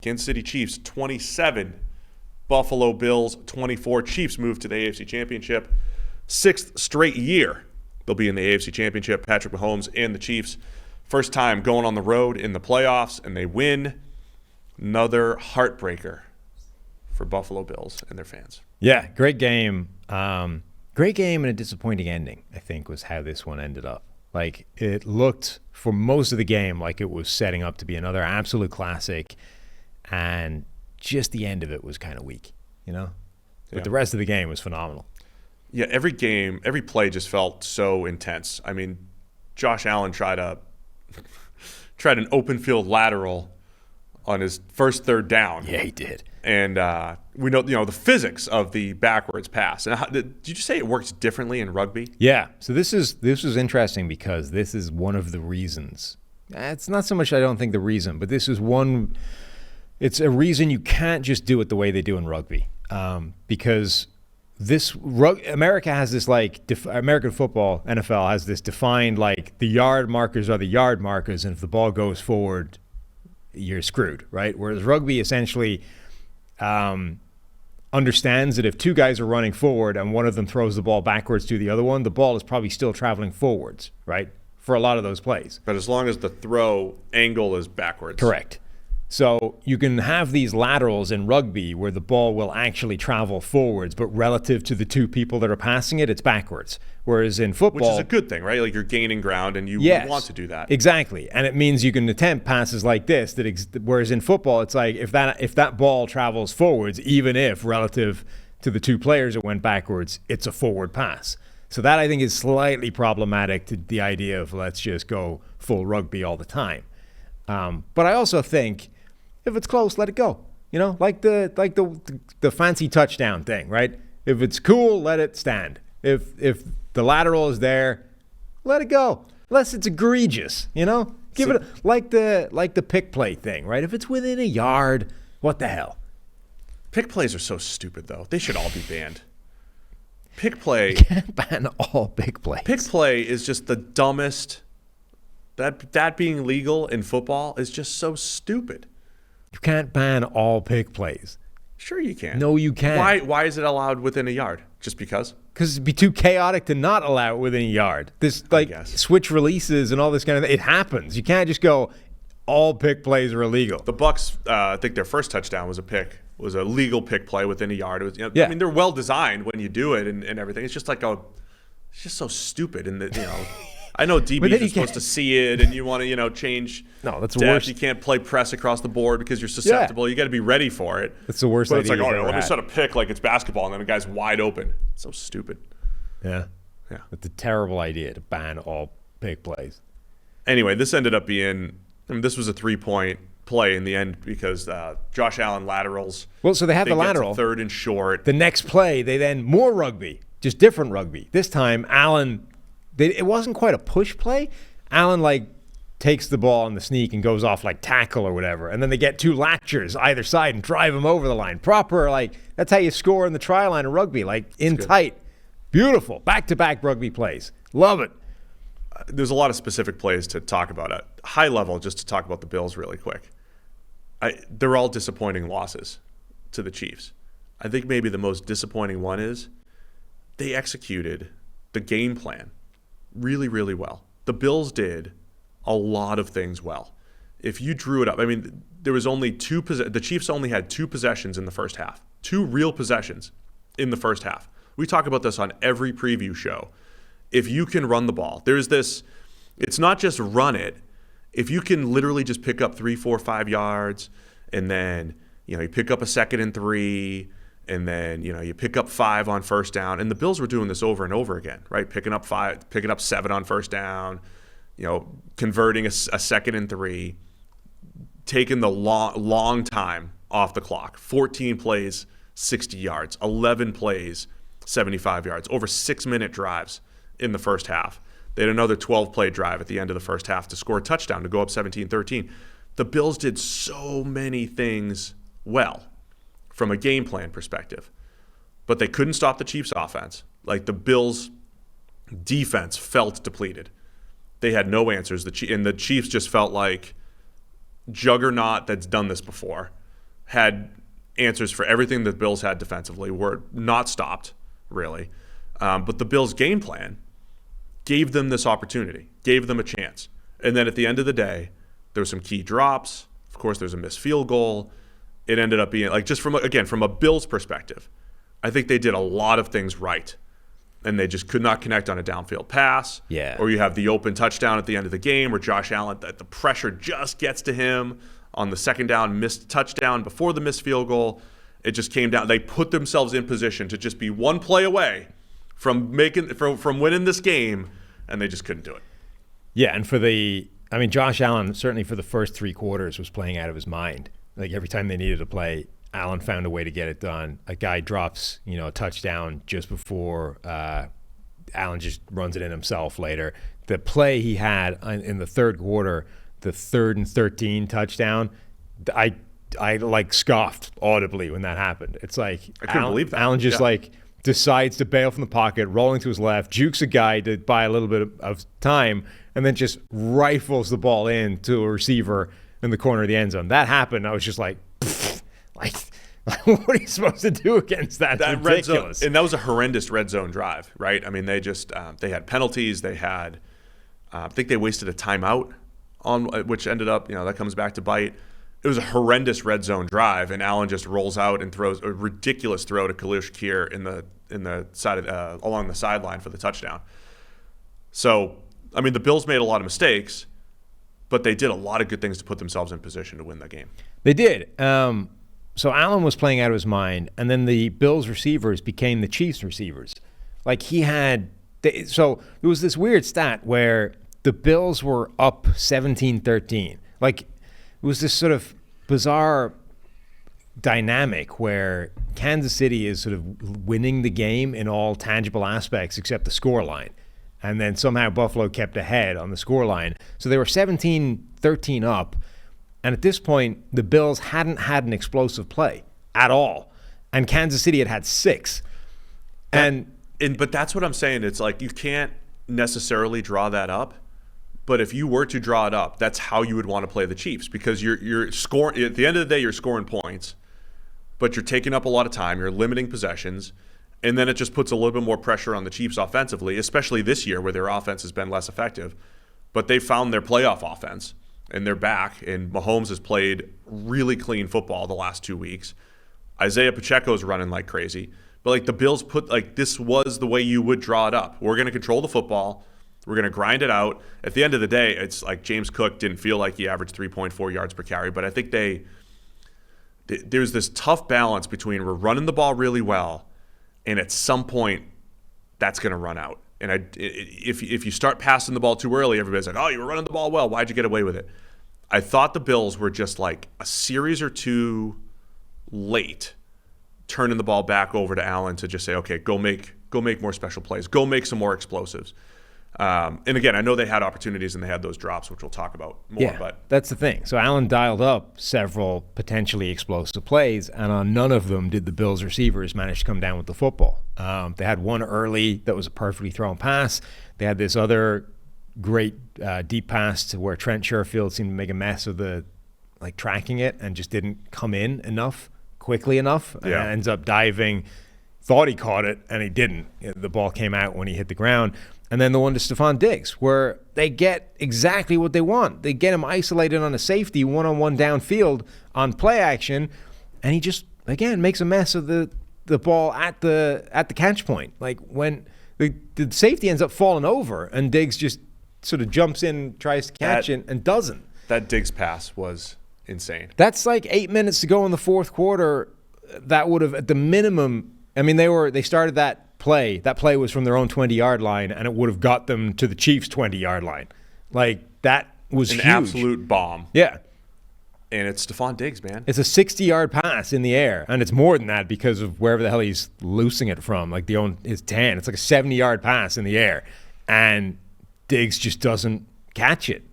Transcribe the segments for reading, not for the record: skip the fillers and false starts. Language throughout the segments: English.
Kansas City Chiefs 27, Buffalo Bills 24. Chiefs move to the AFC Championship. 6th straight year they'll be in the AFC Championship. Patrick Mahomes and the Chiefs. First time going on the road in the playoffs, and they win. Another heartbreaker for Buffalo Bills and their fans. Yeah, great game. Great game and a disappointing ending, I think, was how this one ended up. Like, it looked for most of the game like it was setting up to be another absolute classic, and just the end of it was kind of weak, you know? But the rest of the game was phenomenal. Yeah, every play just felt so intense. I mean, Josh Allen tried an open field lateral on his first third down. Yeah, he did. And we know, the physics of the backwards pass. And did you say it works differently in rugby? Yeah. So this was interesting because this is one of the reasons. It's not so much I don't think the reason, but this is one. It's a reason you can't just do it the way they do in rugby, because America has this American football, NFL has this defined the yard markers are the yard markers, and if the ball goes forward, you're screwed, right? Whereas rugby essentially understands that if two guys are running forward and one of them throws the ball backwards to the other one, the ball is probably still traveling forwards, right? For a lot of those plays. But as long as the throw angle is backwards. Correct. So you can have these laterals in rugby where the ball will actually travel forwards, but relative to the two people that are passing it, it's backwards. Whereas in football... Which is a good thing, right? Like, you're gaining ground and you want to do that. Exactly. And it means you can attempt passes like this. Whereas in football, it's like if that ball travels forwards, even if relative to the two players it went backwards, it's a forward pass. So that, I think, is slightly problematic to the idea of let's just go full rugby all the time. But I also think... if it's close, let it go. Like the fancy touchdown thing, right? If it's cool, let it stand. If the lateral is there, let it go. Unless it's egregious, Give it like the pick play thing, right? If it's within a yard, what the hell? Pick plays are so stupid, though. They should all be banned. Pick play. You can't ban all pick plays. Pick play is just the dumbest. That being legal in football is just so stupid. You can't ban all pick plays. Sure you can. No, you can't. Why is it allowed within a yard? Just because? Because it'd be too chaotic to not allow it within a yard. This switch releases and all this kind of thing. It happens. You can't just go, all pick plays are illegal. The Bucs, I think their first touchdown was a legal pick play within a yard. It was, I mean, they're well designed when you do it and everything. It's just it's just so stupid. And I know DBs are supposed to see it, and you want to, change. No, that's the depth. worst. You can't play press across the board because you're susceptible. You got to be ready for it. That's the worst. But it's like, let me set a pick like it's basketball, and then the guy's wide open. It's so stupid. Yeah. Yeah. It's a terrible idea to ban all pick plays. Anyway, this ended up being. This was a 3-point play in the end because Josh Allen laterals. Well, so they have the lateral. Third and short. The next play, they then more rugby, just different rugby. This time, Allen. It wasn't quite a push play. Allen takes the ball on the sneak and goes off tackle or whatever, and then they get two latchers either side and drive him over the line. Proper, that's how you score in the try line of rugby, in tight. Beautiful. Back-to-back rugby plays. Love it. There's a lot of specific plays to talk about at high level. Just to talk about the Bills really quick. They're all disappointing losses to the Chiefs. I think maybe the most disappointing one is they executed the game plan really, really well. The Bills did a lot of things well. If you drew it up, there was only the Chiefs only had 2 possessions in the first half. 2 real possessions in the first half. We talk about this on every preview show. If you can run the ball, it's not just run it. If you can literally just pick up 3, 4, 5 yards, and then, you pick up a 2nd and 3, and then, you pick up 5 on first down. And the Bills were doing this over and over again, right? Picking up 5, picking up 7 on first down, converting a 2nd and 3, taking the long time off the clock. 14 plays, 60 yards. 11 plays, 75 yards. Over 6-minute drives in the first half. They had another 12-play drive at the end of the first half to score a touchdown to go up 17-13. The Bills did so many things well from a game plan perspective. But they couldn't stop the Chiefs' offense. The Bills' defense felt depleted. They had no answers. And the Chiefs just felt like juggernaut that's done this before. had answers for everything that the Bills had defensively, were not stopped, really. But the Bills' game plan gave them this opportunity, gave them a chance. And then at the end of the day, there were some key drops. Of course, there's a missed field goal. It ended up being, like, just from a Bills perspective, I think they did a lot of things right. And they just could not connect on a downfield pass. Yeah. Or you have the open touchdown at the end of the game where Josh Allen, the pressure just gets to him on the second down, missed touchdown before the missed field goal. It just came down. They put themselves in position to just be one play away from winning this game, and they just couldn't do it. Yeah, and Josh Allen, certainly for the first 3 quarters, was playing out of his mind. Like, every time they needed a play, Allen found a way to get it done. A guy drops, a touchdown just before Allen just runs it in himself later. The play he had in the third quarter, the 3rd and 13 touchdown, I like scoffed audibly when that happened. It's like I couldn't believe that. Allen just decides to bail from the pocket, rolling to his left, jukes a guy to buy a little bit of time, and then just rifles the ball in to a receiver in the corner of the end zone. That happened. I was just like, what are you supposed to do against that? It's ridiculous. Red zone, and that was a horrendous red zone drive, right? I mean, they just they had penalties. They had, I think they wasted a timeout on which ended up, that comes back to bite. It was a horrendous red zone drive, and Allen just rolls out and throws a ridiculous throw to Khalil Shakir in the side along the sideline for the touchdown. So, I mean, the Bills made a lot of mistakes, but they did a lot of good things to put themselves in position to win that game. They did. So Allen was playing out of his mind, and then the Bills receivers became the Chiefs receivers. Like, so there was this weird stat where the Bills were up 17-13. Like, it was this sort of bizarre dynamic where Kansas City is sort of winning the game in all tangible aspects except the scoreline. And then somehow Buffalo kept ahead on the scoreline. So they were 17-13 up. And at this point, the Bills hadn't had an explosive play at all. And Kansas City had 6. But that's what I'm saying. It's like you can't necessarily draw that up. But if you were to draw it up, that's how you would want to play the Chiefs, because you're scoring at the end of the day. You're scoring points, but you're taking up a lot of time. You're limiting possessions, and then it just puts a little bit more pressure on the Chiefs offensively, especially this year where their offense has been less effective. But they found their playoff offense, and they're back. And Mahomes has played really clean football the last 2 weeks. Isaiah Pacheco's running like crazy. But the Bills this was the way you would draw it up. We're going to control the football. We're going to grind it out. At the end of the day, it's like James Cook didn't feel like he averaged 3.4 yards per carry, but I think there's this tough balance between we're running the ball really well, and at some point that's going to run out. And if you start passing the ball too early, everybody's like, oh, you were running the ball well. Why'd you get away with it? I thought the Bills were just like a series or two late turning the ball back over to Allen to just say, okay, go make more special plays. Go make some more explosives. And again, I know they had opportunities and they had those drops, which we'll talk about more. Yeah, but that's the thing. So Allen dialed up several potentially explosive plays, and on none of them did the Bills receivers manage to come down with the football. They had one early that was a perfectly thrown pass. They had this other great deep pass to where Trent Sherfield seemed to make a mess of tracking it and just didn't come in quickly enough. Yeah. And ends up diving, thought he caught it, and he didn't. The ball came out when he hit the ground. And then the one to Stephon Diggs, where they get exactly what they want. They get him isolated on a safety, one-on-one downfield on play action, and he just, again, makes a mess of the ball at the catch point. Like, when the safety ends up falling over, and Diggs just sort of jumps in, tries to catch it, and doesn't. That Diggs pass was insane. That's like 8 minutes to go in the fourth quarter. That would have, at the minimum, I mean, they started that play. That play was from their own 20-yard line, and it would have got them to the Chiefs' 20-yard line. Like, that was huge. An absolute bomb. Yeah. And it's Stephon Diggs, man. It's a 60-yard pass in the air, and it's more than that because of wherever the hell he's loosing it from, like his 10. It's like a 70-yard pass in the air, and Diggs just doesn't catch it.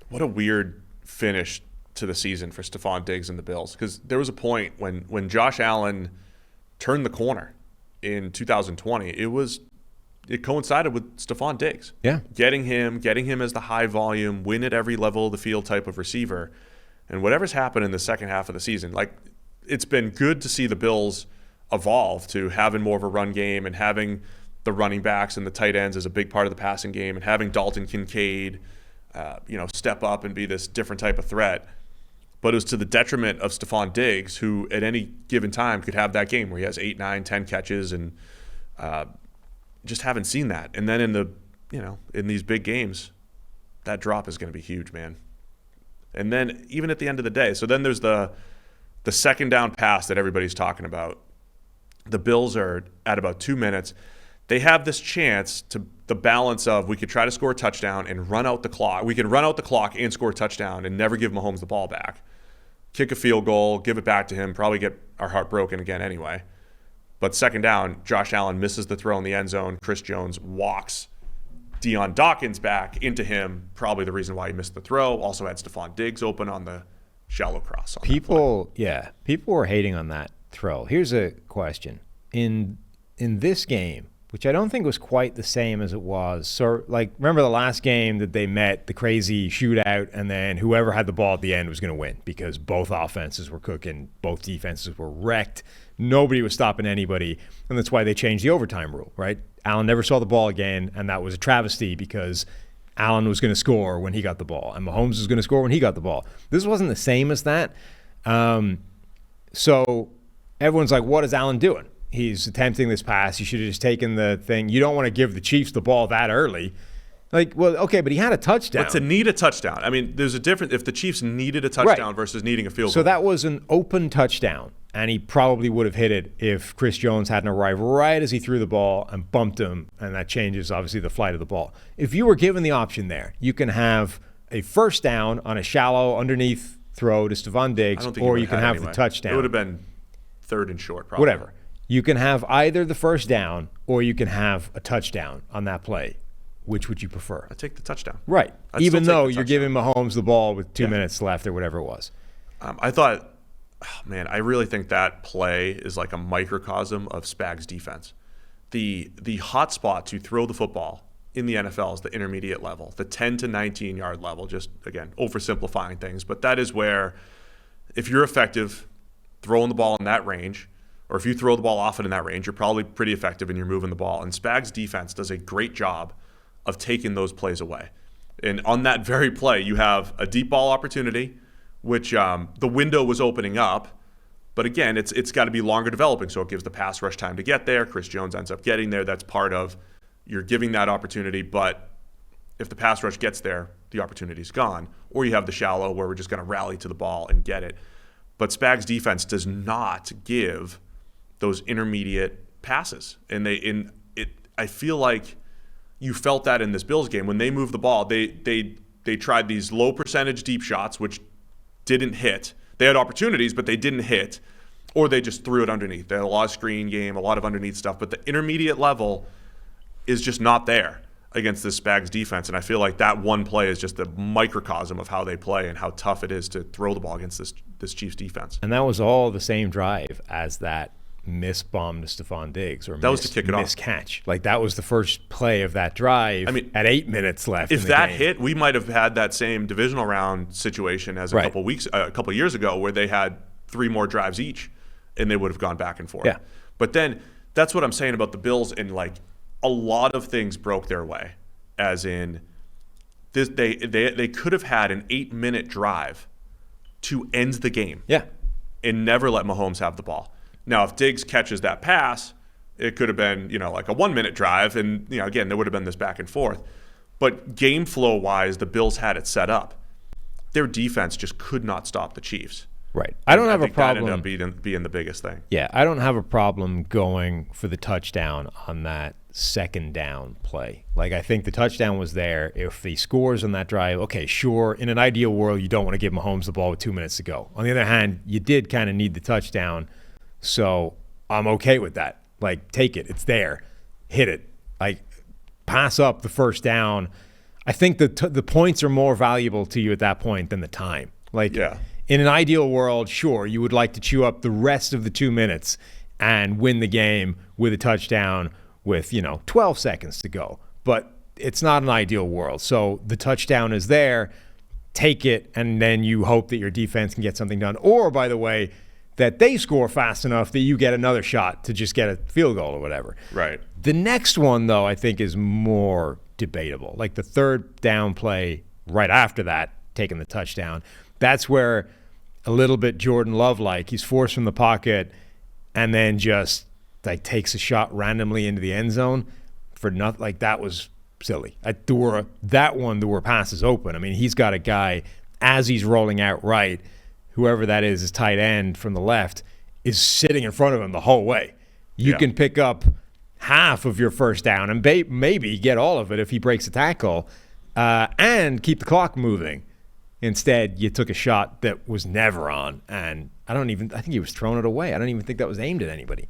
What a weird finish to the season for Stephon Diggs and the Bills, because there was a point when Josh Allen turned the corner in 2020, it coincided with Stephon Diggs. Yeah. Getting him as the high volume, win at every level of the field type of receiver. And whatever's happened in the second half of the season, like, it's been good to see the Bills evolve to having more of a run game and having the running backs and the tight ends as a big part of the passing game, and having Dalton Kincaid, step up and be this different type of threat. But it was to the detriment of Stephon Diggs, who at any given time could have that game where he has 8, 9, 10 catches, and just haven't seen that. And then in these big games, that drop is going to be huge, man. And then even at the end of the day, so then there's the second down pass that everybody's talking about. The Bills are at about 2 minutes. They have this chance to the balance of, we could try to score a touchdown and run out the clock. We can run out the clock and score a touchdown and never give Mahomes the ball back. Kick a field goal, give it back to him, probably get our heart broken again anyway. But second down, Josh Allen misses the throw in the end zone. Chris Jones walks Deion Dawkins back into him, probably the reason why he missed the throw. Also had Stephon Diggs open on the shallow cross. People were hating on that throw. Here's a question. In this game, which I don't think was quite the same as it was. So, remember the last game that they met, the crazy shootout, and then whoever had the ball at the end was going to win because both offenses were cooking, both defenses were wrecked. Nobody was stopping anybody, and that's why they changed the overtime rule, right? Allen never saw the ball again, and that was a travesty because Allen was going to score when he got the ball, and Mahomes was going to score when he got the ball. This wasn't the same as that. So everyone's like, what is Allen doing? He's attempting this pass. He should have just taken the thing. You don't want to give the Chiefs the ball that early. Okay, but he had a touchdown. But to need a touchdown, I mean, there's a difference if the Chiefs needed a touchdown versus needing a field goal. So that was an open touchdown, and he probably would have hit it if Chris Jones hadn't arrived right as he threw the ball and bumped him, and that changes, obviously, the flight of the ball. If you were given the option there, you can have a first down on a shallow underneath throw to Stephon Diggs, or you can have the touchdown. It would have been third and short, probably. Whatever. You can have either the first down or you can have a touchdown on that play. Which would you prefer? I'd take the touchdown. Right. Even though you're giving Mahomes the ball with 2 minutes left or whatever it was. I thought, I really think that play is like a microcosm of Spags' defense. The hot spot to throw the football in the NFL is the intermediate level, the 10 to 19-yard level, just, again, oversimplifying things. But that is where, if you're effective throwing the ball in that range, or if you throw the ball often in that range, you're probably pretty effective and you're moving the ball. And Spags' defense does a great job of taking those plays away. And on that very play, you have a deep ball opportunity, which the window was opening up. But again, it's got to be longer developing, so it gives the pass rush time to get there. Chris Jones ends up getting there. That's part of you're giving that opportunity. But if the pass rush gets there, the opportunity's gone. Or you have the shallow where we're just going to rally to the ball and get it. But Spags' defense does not give those intermediate passes. And I feel like you felt that in this Bills game. When they moved the ball, they tried these low percentage deep shots, which didn't hit. They had opportunities, but they didn't hit. Or they just threw it underneath. They had a lot of screen game, a lot of underneath stuff. But the intermediate level is just not there against this Spags defense. And I feel like that one play is just a microcosm of how they play and how tough it is to throw the ball against this Chiefs defense. And that was all the same drive as that miss bomb to Stephon Diggs, or that was to kick it off. Miscatch. That was the first play of that drive. At 8 minutes left. If that hit, we might have had that same divisional round situation as a couple years ago, where they had 3 more drives each, and they would have gone back and forth. Yeah. But then that's what I'm saying about the Bills, and a lot of things broke their way, as in this, they could have had an 8-minute drive to end the game. Yeah. And never let Mahomes have the ball. Now, if Diggs catches that pass, it could have been, like a 1-minute drive. And, again, there would have been this back and forth. But game flow-wise, the Bills had it set up. Their defense just could not stop the Chiefs. Right. I don't have a problem. That ended up being the biggest thing. Yeah, I don't have a problem going for the touchdown on that second down play. I think the touchdown was there. If he scores on that drive, okay, sure. In an ideal world, you don't want to give Mahomes the ball with 2 minutes to go. On the other hand, you did kind of need the touchdown. So I'm okay with that. Take it. It's there. Hit it. Pass up the first down. I think the points are more valuable to you at that point than the time. In an ideal world, sure, you would like to chew up the rest of the 2 minutes and win the game with a touchdown with, 12 seconds to go. But it's not an ideal world. So the touchdown is there. Take it, and then you hope that your defense can get something done. Or, by the way, that they score fast enough that you get another shot to just get a field goal or whatever. Right. The next one, though, I think is more debatable. Like the third down play right after that, taking the touchdown, that's where a little bit Jordan Love-like, he's forced from the pocket and then just like takes a shot randomly into the end zone for nothing. Like that was silly. There were passes open. I mean, he's got a guy as he's rolling out right, whoever that is, his tight end from the left, is sitting in front of him the whole way. You can pick up half of your first down and maybe get all of it if he breaks a tackle and keep the clock moving. Instead, you took a shot that was never on, and I think he was throwing it away. I don't even think that was aimed at anybody.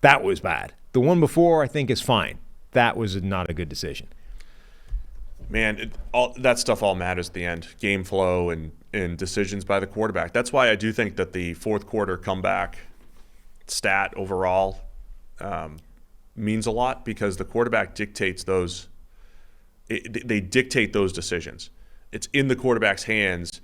That was bad. The one before, I think, is fine. That was not a good decision. Man, that stuff all matters at the end. Game flow and decisions by the quarterback. That's why I do think that the fourth quarter comeback stat overall means a lot, because the quarterback dictates those. They dictate those decisions. It's in the quarterback's hands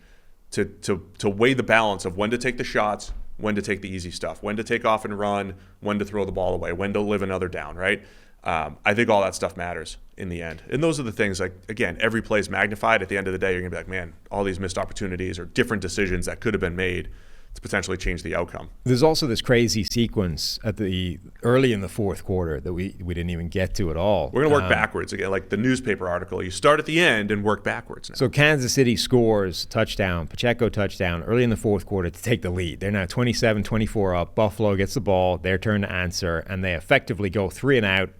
to weigh the balance of when to take the shots, when to take the easy stuff, when to take off and run, when to throw the ball away, when to live another down, right? I think all that stuff matters in the end. And those are the things, like, again, every play is magnified. At the end of the day, you're going to be like, man, all these missed opportunities or different decisions that could have been made to potentially change the outcome. There's also this crazy sequence at the early in the fourth quarter that we didn't even get to at all. We're going to work backwards again, like the newspaper article. You start at the end and work backwards now. So Kansas City scores touchdown, Pacheco touchdown, early in the fourth quarter to take the lead. They're now 27-24 up. Buffalo gets the ball, their turn to answer, and they effectively go 3 and out.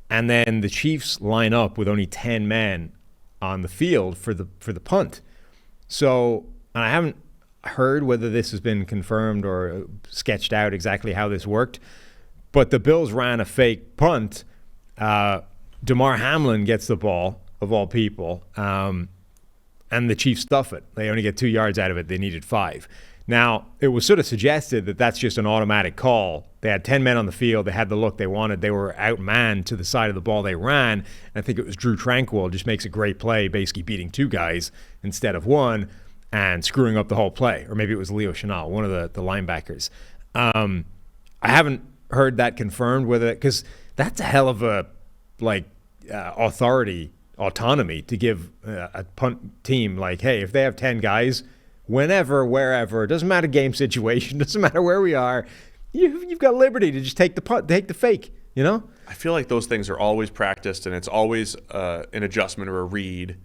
And then the Chiefs line up with only 10 men on the field for the punt. So, and I haven't heard whether this has been confirmed or sketched out exactly how this worked, but the Bills ran a fake punt. DeMar Hamlin gets the ball, of all people, and the Chiefs stuff it. They only get 2 yards out of it. They needed 5. Now, it was sort of suggested that that's just an automatic call. They had 10 men on the field. They had the look they wanted. They were outmanned to the side of the ball they ran. I think it was Drew Tranquill just makes a great play, basically beating 2 guys instead of 1 and screwing up the whole play. Or maybe it was Leo Chenal, one of the linebackers. I haven't heard that confirmed, because that's a hell of a autonomy to give a punt team, like, hey, if they have 10 guys, whenever, wherever, it doesn't matter game situation, doesn't matter where we are, you've got liberty to just take the punt, take the fake, you know? I feel like those things are always practiced, and it's always an adjustment or a read.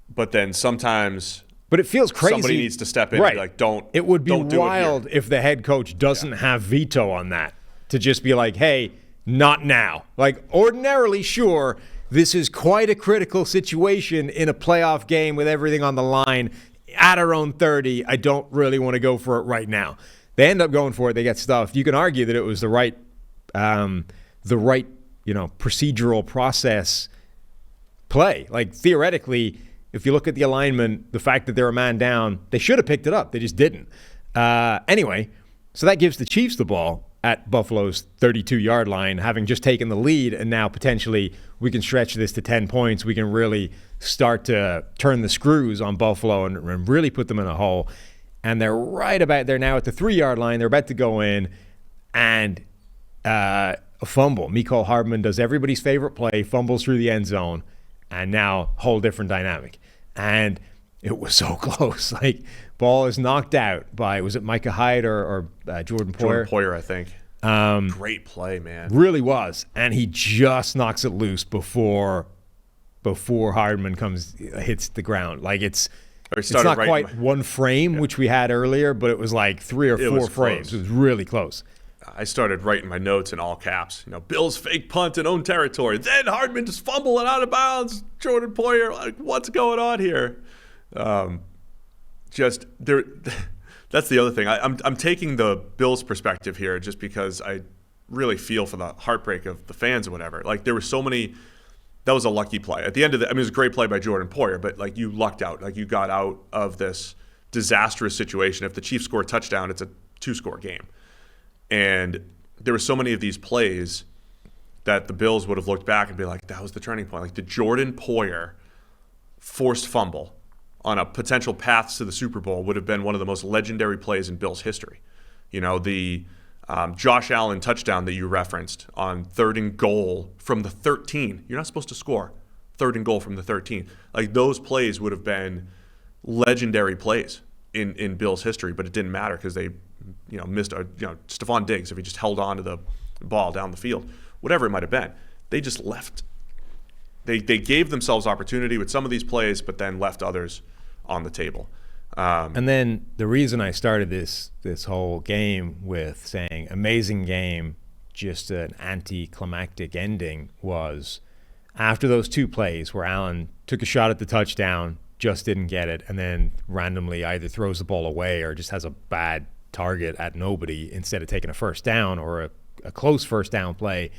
But then sometimes, but it feels crazy. Somebody needs to step in right. And be like, don't. It would be don't wild if the head coach doesn't have veto on that, to just be like, hey, not now. Like, ordinarily, sure, this is quite a critical situation in a playoff game with everything on the line. At our own 30, I don't really want to go for it right now. They end up going for it. They get stuffed. You can argue that it was the right procedural process play. Like, theoretically, if you look at the alignment, the fact that they're a man down, they should have picked it up. They just didn't. Anyway, so that gives the Chiefs the ball at Buffalo's 32-yard line, having just taken the lead, and now potentially we can stretch this to 10 points. We can really start to turn the screws on Buffalo and really put them in a hole. And they're now at the 3-yard line. They're about to go in, and a fumble. Mecole Hardman does everybody's favorite play, fumbles through the end zone, and now whole different dynamic. And it was so close. Like, ball is knocked out by, was it Micah Hyde or Jordan Poyer? Jordan Poyer, I think. Great play, man. Really was. And he just knocks it loose before Hardman hits the ground. Like, it's not quite one frame, which we had earlier, but it was like 3 or 4 frames. Close. It was really close. I started writing my notes in all caps. Bills fake punt in own territory. Then Hardman just fumbling out of bounds. Jordan Poyer, like, what's going on here? That's the other thing. I'm taking the Bills' perspective here, just because I really feel for the heartbreak of the fans or whatever. Like, there were so many. That was a lucky play. At the end of it was a great play by Jordan Poyer, but like, you lucked out. Like, you got out of this disastrous situation. If the Chiefs score a touchdown, it's a 2-score game. And there were so many of these plays that the Bills would have looked back and be like, that was the turning point. Like the Jordan Poyer forced fumble on a potential path to the Super Bowl would have been one of the most legendary plays in Bills history. The Josh Allen touchdown that you referenced on 3rd and goal from the 13. You're not supposed to score 3rd and goal from the 13. Like, those plays would have been legendary plays in Bills history, but it didn't matter because they missed Stephon Diggs, if he just held on to the ball down the field, whatever it might have been. They just left. They gave themselves opportunity with some of these plays, but then left others on the table. And then the reason I started this whole game with saying amazing game, just an anticlimactic ending, was after those 2 plays where Allen took a shot at the touchdown, just didn't get it, and then randomly either throws the ball away or just has a bad target at nobody instead of taking a first down or a close first down play.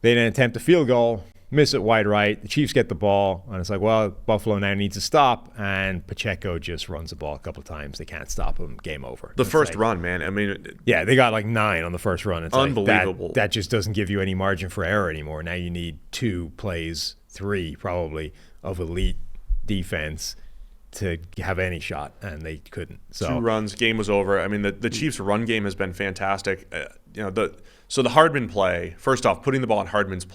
They then attempt a field goal, miss it wide right. The Chiefs get the ball, and it's like, well, Buffalo now needs to stop, and Pacheco just runs the ball a couple of times. They can't stop him. Game over. The first run, man. I mean, yeah, they got like 9 on the first run. It's unbelievable. Like that just doesn't give you any margin for error anymore. Now you need 2 plays, 3 probably, of elite defense to have any shot, and they couldn't. So 2 runs, game was over. I mean, the Chiefs' run game has been fantastic. So the Hardman play, first off, putting the ball in Hardman's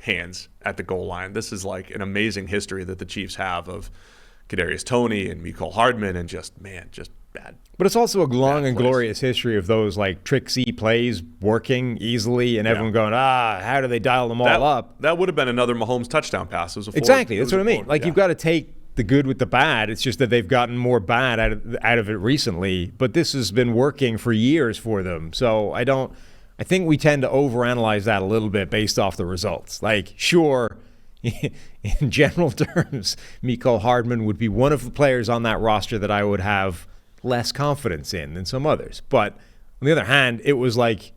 hands at the goal line. This is like an amazing history that the Chiefs have of Kadarius Toney and Mecole Hardman, and just bad. But it's also a long and glorious history of those like tricksy plays working easily, and everyone going, how do they dial them all up? That would have been another Mahomes touchdown pass. It was exactly. That's what I mean. Like, you've got to take the good with the bad. It's just that they've gotten more bad out of it recently, but this has been working for years for them. So I think we tend to overanalyze that a little bit based off the results. Like, sure, in general terms, Mecole Hardman would be one of the players on that roster that I would have less confidence in than some others. But on the other hand, it was like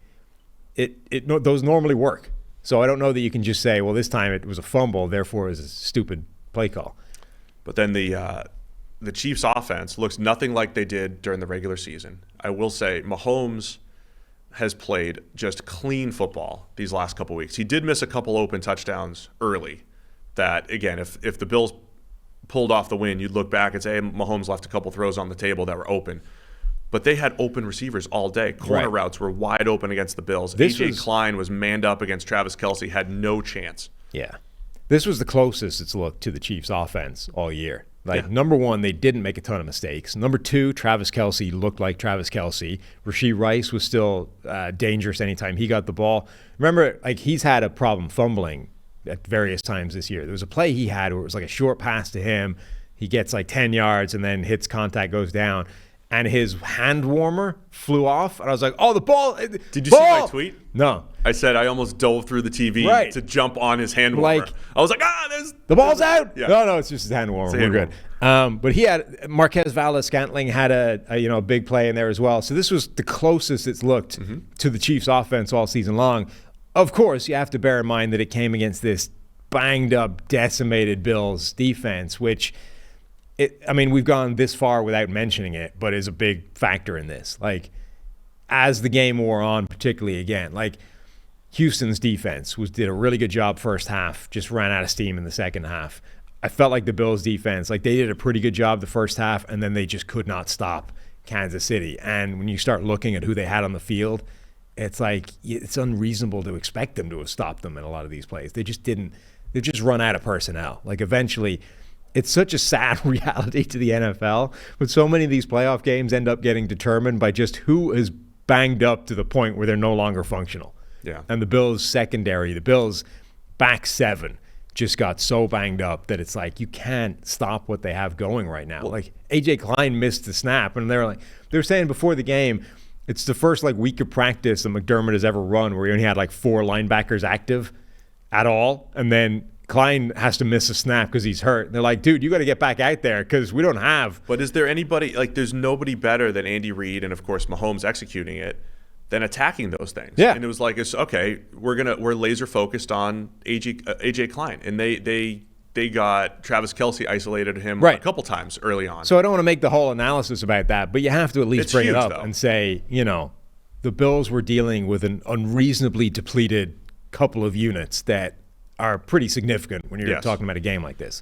those normally work. So I don't know that you can just say, well, this time it was a fumble, therefore it was a stupid play call. But then the Chiefs' offense looks nothing like they did during the regular season. I will say Mahomes has played just clean football these last couple weeks. He did miss a couple open touchdowns early that, again, if the Bills pulled off the win, you'd look back and say, hey, Mahomes left a couple throws on the table that were open. But they had open receivers all day. Corner routes were wide open against the Bills. A.J. Klein was manned up against Travis Kelce, had no chance. Yeah. This was the closest it's looked to the Chiefs' offense all year. Number one, they didn't make a ton of mistakes. Number 2, Travis Kelce looked like Travis Kelce. Rashee Rice was still dangerous anytime he got the ball. Remember, he's had a problem fumbling at various times this year. There was a play he had where it was like a short pass to him. He gets 10 yards and then hits contact, goes down. And his hand warmer flew off. And I was like, oh, the ball. Did you see my tweet? No. I said I almost dove through the TV to jump on his hand warmer. I was like, there's the ball's out. Yeah. No, it's just his hand warmer. We're good. But he had Marquez Valdes-Scantling had a big play in there as well. So this was the closest it's looked to the Chiefs' offense all season long. Of course, you have to bear in mind that it came against this banged up, decimated Bills defense, which we've gone this far without mentioning it, but is a big factor in this. As the game wore on, particularly again, Houston's defense did a really good job first half, just ran out of steam in the second half. I felt like the Bills defense, they did a pretty good job the first half, and then they just could not stop Kansas City. And when you start looking at who they had on the field, it's it's unreasonable to expect them to have stopped them in a lot of these plays. They just didn't. They've just run out of personnel. Eventually, it's such a sad reality to the NFL, but so many of these playoff games end up getting determined by just who is banged up to the point where they're no longer functional. Yeah. And the Bills secondary, the Bills back 7 just got so banged up that it's you can't stop what they have going right now. Well, A.J. Klein missed the snap, and they were saying before the game, it's the first week of practice that McDermott has ever run where he only had 4 linebackers active at all, and then Klein has to miss a snap because he's hurt. And they're like, dude, you got to get back out there because we don't have. But is there anybody, there's nobody better than Andy Reid and, of course, Mahomes executing it than attacking those things. Yeah. And it was it's okay, we're laser focused on A.J. Klein. And they got Travis Kelce isolated him a couple times early on. So I don't want to make the whole analysis about that, but you have to at least bring it up though. And say, the Bills were dealing with an unreasonably depleted couple of units that are pretty significant when you're talking about a game like this.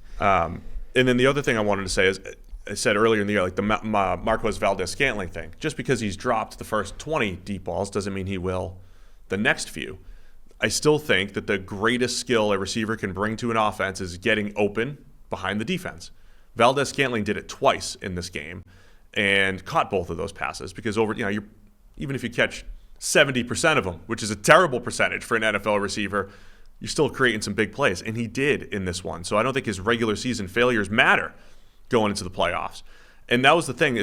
And then the other thing I wanted to say is, I said earlier in the year, like the Marquez Valdez-Scantling thing. Just because he's dropped the first 20 deep balls doesn't mean he will the next few. I still think that the greatest skill a receiver can bring to an offense is getting open behind the defense. Valdez-Scantling did it twice in this game and caught both of those passes because even if you catch 70% of them, which is a terrible percentage for an NFL receiver, you're still creating some big plays, and he did in this one. So I don't think his regular season failures matter going into the playoffs. And that was the thing,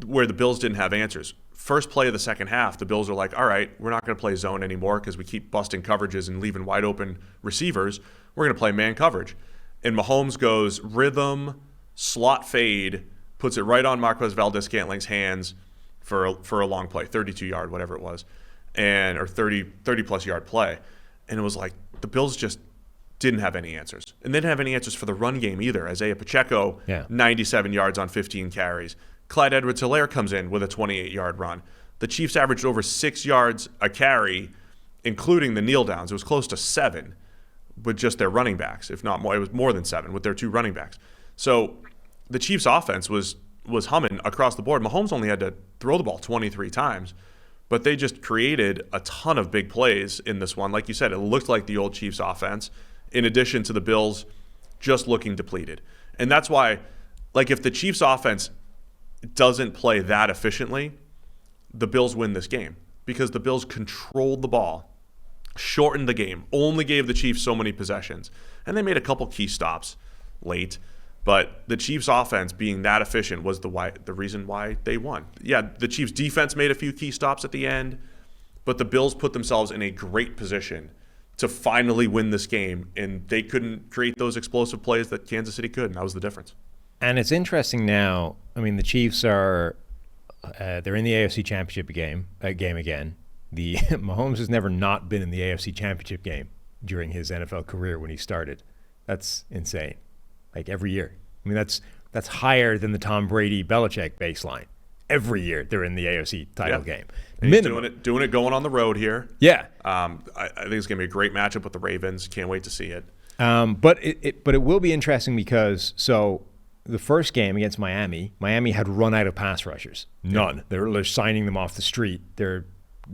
where the Bills didn't have answers. First play of the second half, the Bills are like, all right, we're not going to play zone anymore because we keep busting coverages and leaving wide open receivers. We're going to play man coverage. And Mahomes goes rhythm, slot fade, puts it right on Marquez Valdez-Scantling's hands for a long play, 32-yard, whatever it was, or 30-plus yard play. And it was like the Bills just didn't have any answers. And they didn't have any answers for the run game either. Isaiah Pacheco, 97 yards on 15 carries. Clyde Edwards-Helaire comes in with a 28-yard run. The Chiefs averaged over 6 yards a carry, including the kneel downs. It was close to 7 with just their running backs, if not more. It was more than 7 with their 2 running backs. So the Chiefs' offense was humming across the board. Mahomes only had to throw the ball 23 times, but they just created a ton of big plays in this one. Like you said, it looked like the old Chiefs' offense, in addition to the Bills just looking depleted. And that's why, like, if the Chiefs' offense doesn't play that efficiently, the Bills win this game because the Bills controlled the ball, shortened the game, only gave the Chiefs so many possessions, and they made a couple key stops late. But the Chiefs' offense being that efficient was the reason why they won. Yeah, the Chiefs' defense made a few key stops at the end, but the Bills put themselves in a great position to finally win this game, and they couldn't create those explosive plays that Kansas City could, and that was the difference. And it's interesting now. I mean, the Chiefs are they're in the AFC Championship game again. The Mahomes has never not been in the AFC Championship game during his NFL career when he started. That's insane. Like every year. I mean, that's higher than the Tom Brady Belichick baseline. Every year they're in the AFC title game. And he's doing it going on the road here. Yeah. I think it's going to be a great matchup with the Ravens. Can't wait to see it. But it will be interesting because the first game against Miami had run out of pass rushers. None. They're signing them off the street. They're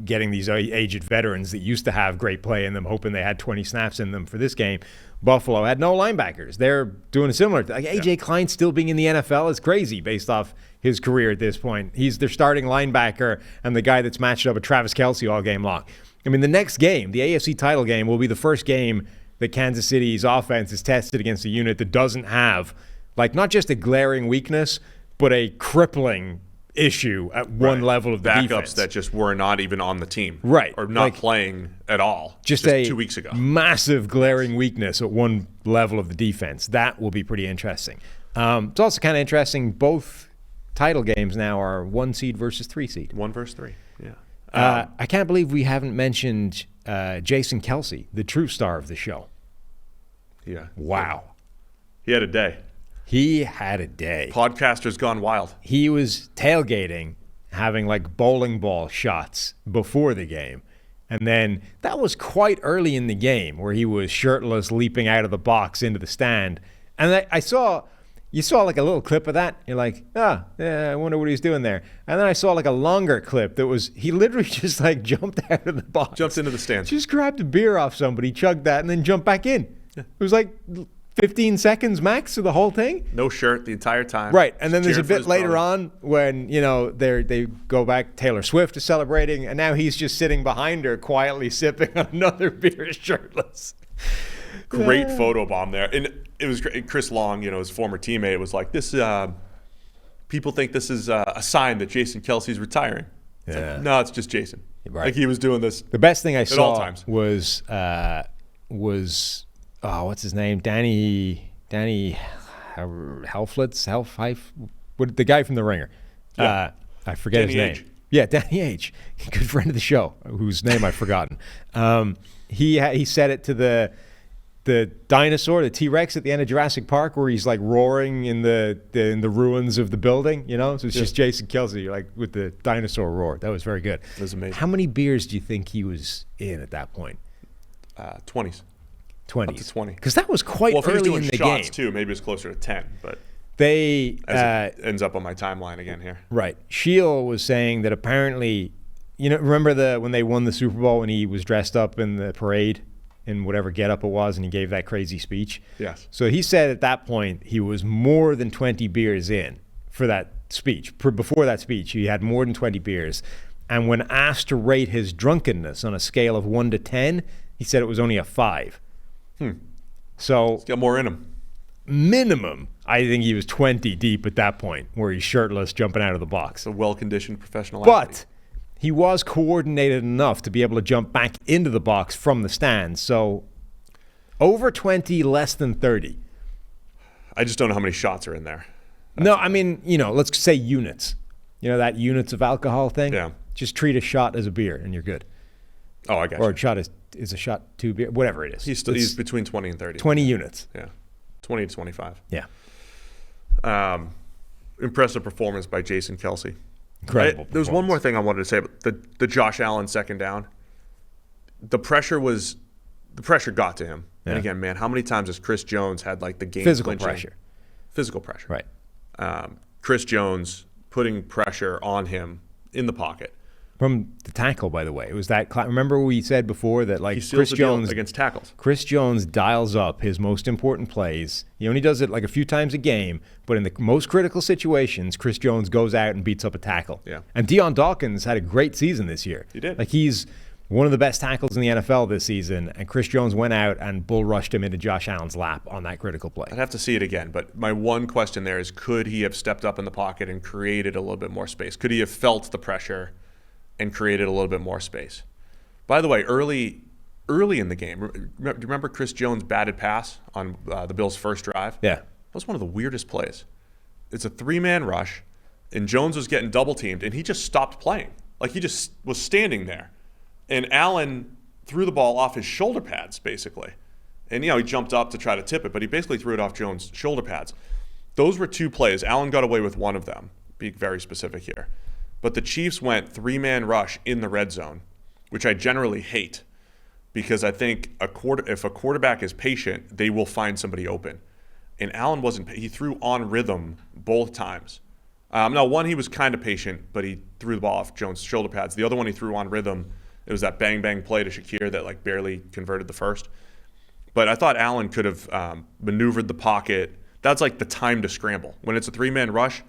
getting these aged veterans that used to have great play in them, hoping they had 20 snaps in them for this game. Buffalo had no linebackers. They're doing a similar thing. Like A.J. Klein still being in the NFL is crazy based off his career at this point. He's their starting linebacker and the guy that's matched up with Travis Kelce all game long. I mean, the next game, the AFC title game, will be the first game that Kansas City's offense is tested against a unit that doesn't have, like, not just a glaring weakness, but a crippling issue at one level of the defense. Backups that just were not even on the team. Right. Or not playing at all. Just 2 weeks ago. Massive glaring weakness at one level of the defense. That will be pretty interesting. It's also kind of interesting, both title games now are 1 seed versus 3 seed. 1 versus 3, yeah. I can't believe we haven't mentioned Jason Kelce, the true star of the show. Yeah. Wow. He had a day. He had a day. Podcasters gone wild. He was tailgating, having like bowling ball shots before the game. And then that was quite early in the game where he was shirtless, leaping out of the box into the stand. And you saw like a little clip of that. You're like, yeah, I wonder what he's doing there. And then I saw like a longer clip that was, he literally just like jumped out of the box. Jumped into the stands. Just grabbed a beer off somebody, chugged that, and then jumped back in. Yeah. It was like 15 seconds max of the whole thing. No shirt the entire time. Right. And then there's a bit later on when, they go back, Taylor Swift is celebrating, and now he's just sitting behind her quietly sipping on another beer shirtless. Great photo bomb there. And it was great. Chris Long, his former teammate, was like, this, people think this is a sign that Jason Kelce's retiring. It's like, no, it's just Jason. Right. Like he was doing this. The best thing I saw all times. was what's his name? Danny Helflitz, the guy from The Ringer. Yeah. I forget Danny his name. H. Yeah, Danny H. Good friend of the show, whose name I've forgotten. He said it to the dinosaur, the T-Rex at the end of Jurassic Park, where he's like roaring in the ruins of the building. So it's just Jason Kelce, like with the dinosaur roar. That was very good. It was amazing. How many beers do you think he was in at that point? 20s. 20s. Up to 20. Because that was quite Well, if he was early doing in the shots game. too, maybe it's closer to 10. But They as it ends up on my timeline again here. right. Sheil was saying that apparently, remember when they won the Super Bowl when he was dressed up in the parade in whatever getup it was, and he gave that crazy speech? Yes. So he said at that point he was more than 20 beers in for that speech. Before that speech, he had more than 20 beers. And when asked to rate his drunkenness on a scale of 1 to 10, he said it was only a 5. So He's got more in him. minimum, I think he was 20 deep at that point, where he's shirtless jumping out of the box. It's a well-conditioned professional But athlete. he was coordinated enough to be able to jump back into the box from the stands. So over 20, less than 30. I just don't know how many shots are in there. No, I mean, let's say units. That units of alcohol thing? Yeah. Just treat a shot as a beer and you're good. Oh, I got Or you. a shot is a shot 2 beer, whatever it is. He's between 20 and 30. 20 units. Yeah. 20 to 25. Yeah. Impressive performance by Jason Kelce. Incredible. There was one more thing I wanted to say about the Josh Allen second down. The pressure got to him. Yeah. And again, man, how many times has Chris Jones had like the game Physical clinching- pressure. Physical pressure. Right. Chris Jones putting pressure on him in the pocket. From the tackle, by the way. It was that remember we said before that He seals Chris the deal Jones against tackles. Chris Jones dials up his most important plays. He only does it like a few times a game, but in the most critical situations, Chris Jones goes out and beats up a tackle. Yeah. And Deion Dawkins had a great season this year. He did. Like he's one of the best tackles in the NFL this season, and Chris Jones went out and bull rushed him into Josh Allen's lap on that critical play. I'd have to see it again, but my one question there is, could he have stepped up in the pocket and created a little bit more space? Could he have felt the pressure and created a little bit more space? By the way, early in the game, do you remember Chris Jones' batted pass on the Bills' first drive? Yeah. That was one of the weirdest plays. It's a 3-man rush, and Jones was getting double-teamed, and he just stopped playing. Like he just was standing there. And Allen threw the ball off his shoulder pads, basically. And, he jumped up to try to tip it, but he basically threw it off Jones' shoulder pads. Those were 2 plays. Allen got away with one of them, be very specific here. But the Chiefs went 3-man rush in the red zone, which I generally hate because I think if a quarterback is patient, they will find somebody open. And Allen wasn't. He threw on rhythm both times. Now, one, he was kind of patient, but he threw the ball off Jones' shoulder pads. The other one, he threw on rhythm. It was that bang-bang play to Shakir that barely converted the first. But I thought Allen could have maneuvered the pocket. That's like the time to scramble. When it's a 3-man rush,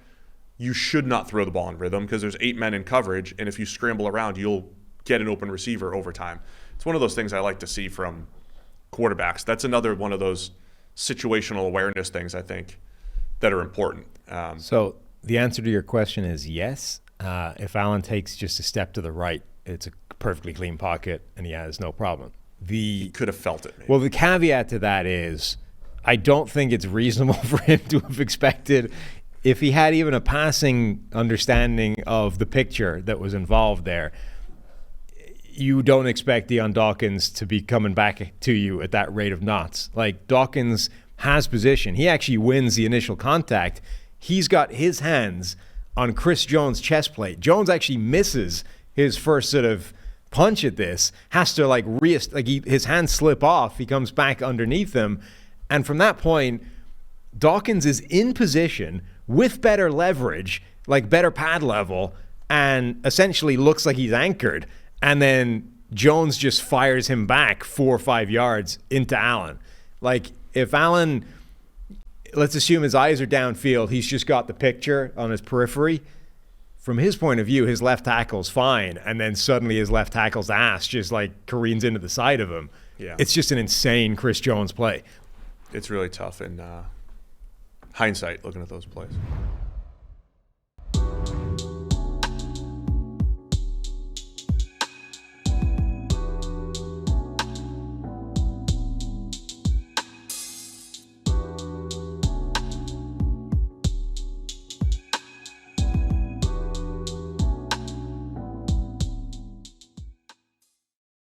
you should not throw the ball in rhythm because there's 8 men in coverage, and if you scramble around, you'll get an open receiver over time. It's one of those things I like to see from quarterbacks. That's another one of those situational awareness things, I think, that are important. So the answer to your question is yes. If Allen takes just a step to the right, it's a perfectly clean pocket, and he has no problem. He could have felt it, maybe. Well, the caveat to that is I don't think it's reasonable for him to have expected, if he had even a passing understanding of the picture that was involved there, you don't expect Deion Dawkins to be coming back to you at that rate of knots. Like, Dawkins has position. He actually wins the initial contact. He's got his hands on Chris Jones' chest plate. Jones actually misses his first sort of punch at this, has to his hands slip off. He comes back underneath him. And from that point, Dawkins is in position with better leverage, like better pad level, and essentially looks like he's anchored. And then Jones just fires him back 4 or 5 yards into Allen. Like, if Allen, let's assume his eyes are downfield, he's just got the picture on his periphery. From his point of view, his left tackle's fine, and then suddenly his left tackle's ass just careens into the side of him. Yeah. It's just an insane Chris Jones play. It's really tough in hindsight looking at those plays.